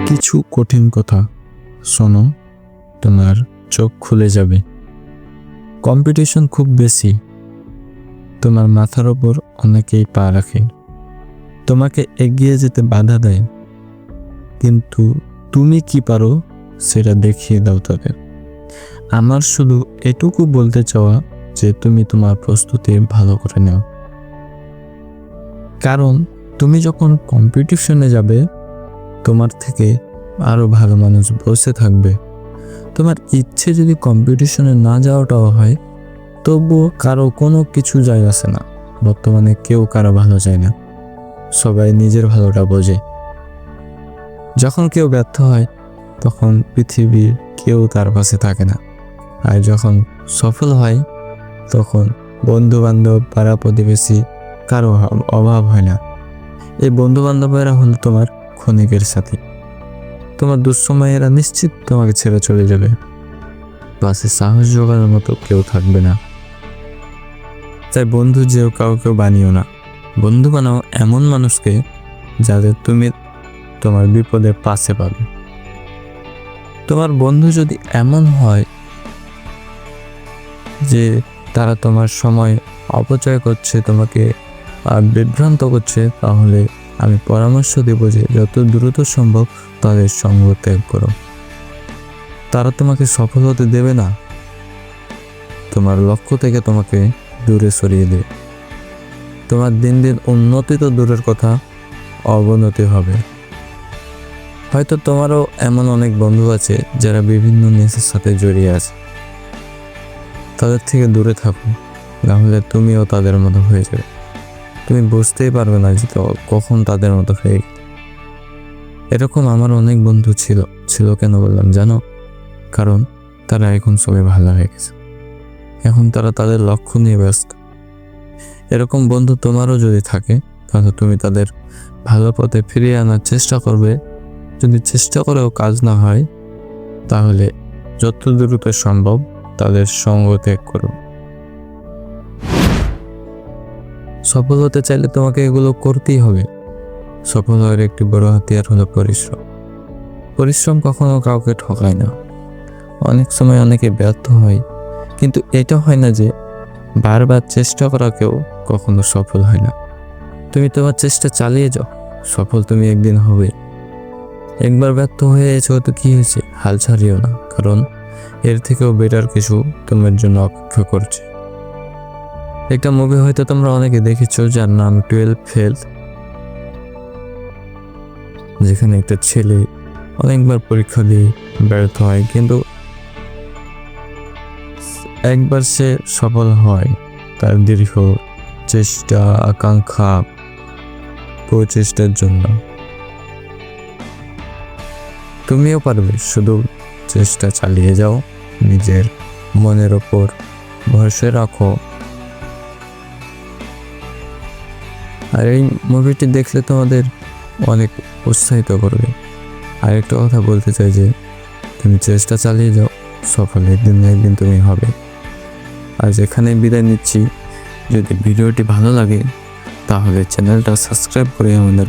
কিছু কঠিন কথা শোনো, তোমার চোখ খুলে যাবে। কম্পিটিশন খুব বেশি, তোমার মাথার ওপর অনেকেই পা রাখে, তোমাকে এগিয়ে যেতে বাধা দেয়, কিন্তু তুমি কি পারো সেটা দেখিয়ে দাও তাদের। আমার শুধু এটুকু বলতে চাওয়া যে তুমি তোমার প্রস্তুতি ভালো করে নাও, কারণ তুমি যখন কম্পিটিশনে যাবে তোমার থেকে আরো ভালো মানুষ বসে থাকবে। তোমার ইচ্ছে যদি কম্পিটিশনে না যাওয়াটাও হয়, তবুও কারো কোনো কিছু যায় আসে না। বর্তমানে কেউ কারো ভালো চায় না, সবাই নিজের ভালোটা বোঝে। যখন কেউ ব্যর্থ হয় তখন পৃথিবীর কেউ তার পাশে থাকে না, আর যখন সফল হয় তখন বন্ধু বান্ধব, পাড়া প্রতিবেশী কারো অভাব হয় না। এই বন্ধু বান্ধবেরা হলো তোমার ক্ষণিকের সাথী। তোমার দুঃসময়েরা নিশ্চিত তোমাকে ছেড়ে চলে যাবে, পাশে সাহস জোগানোর মতো কেউ থাকবে না। তাই বন্ধু যেও কাউকে বানিও না, বন্ধু বানাও এমন মানুষকে যাদের তুমি তোমার বিপদে পাশে পাবে। তোমার বন্ধু যদি এমন হয় যে তারা তোমার সময় অপচয় করছে, তোমাকে বিভ্রান্ত করছে, তাহলে আমি পরামর্শ দেব যে যত দ্রুত সম্ভব তাদের সঙ্গ ত্যাগ করো। তারা তোমাকে সফল হতে দেবে না, তোমার লক্ষ্য থেকে তোমাকে দূরে সরিয়ে দেবে। তোমার দিন দিন উন্নতি তো দূরের কথা, অবনতি হবে। হয়তো তোমারও এমন অনেক বন্ধু আছে যারা বিভিন্ন নেশার সাথে জড়িয়ে আছে, তাদের থেকে দূরে থাকো, নাহলে তুমিও তাদের মতো হয়ে যাবে। তুমি বুঝতেই পারবে না যে কখন তাদের মতো হয়ে গেলে। এরকম আমার অনেক বন্ধু ছিল কেন বললাম জানো? কারণ তারা এখন সবাই ভালো হয়ে গেছে, এখন তারা তাদের লক্ষ্য নিয়ে ব্যস্ত। এরকম বন্ধু তোমারও যদি থাকে তাহলে তুমি তাদের ভালো পথে ফিরিয়ে আনার চেষ্টা করবে। যদি চেষ্টা করেও কাজ না হয় তাহলে যত দ্রুত সম্ভব তাদের সঙ্গ ত্যাগ করো। সফল হতে চাইলে তোমাকে এগুলো করতেই হবে। সফল হওয়ার একটি বড় হাতিয়ার হলো পরিশ্রম। পরিশ্রম কখনো কাউকে ঠকায় না। অনেক সময় অনেকে ব্যর্থ হয়, কিন্তু এটা হয় না যে বারবার চেষ্টা করা কেউ কখনো সফল হয় না। তুমি তোমার চেষ্টা চালিয়ে যাও, সফল তুমি একদিন হবে। একবার ব্যর্থ হয়ে গেছো তো কি হয়েছে, হাল ছাড়িও না, কারণ এর থেকেও বেটার কিছু তোমার জন্য অপেক্ষা করছে। একটা মুভি হয়তো তোমরা অনেকে দেখেছো যার নাম 12 ফেল, যেখানে একটা ছেলে অনেকবার পরীক্ষা দিয়ে ব্যর্থ হয়, কিন্তু একবার সে সফল হয় তার দীর্ঘ চেষ্টা, আকাঙ্ক্ষা, প্রচেষ্টার জন্য। তুমিও পারবে, শুধু চেষ্টা চালিয়ে যাও, নিজের মনের ওপর ভরসা রাখো। আর এই মুভিটি দেখলে তোমাদের অনেক উৎসাহিত করবে। আর একটা কথা বলতে চাই যে তুমি চেষ্টা চালিয়ে যাও, সফল একদিন না একদিন তুমি হবে। আজ এখানে বিদায় নিচ্ছি। যদি ভিডিওটি ভালো লাগে তাহলে চ্যানেলটা সাবস্ক্রাইব করে আমাদের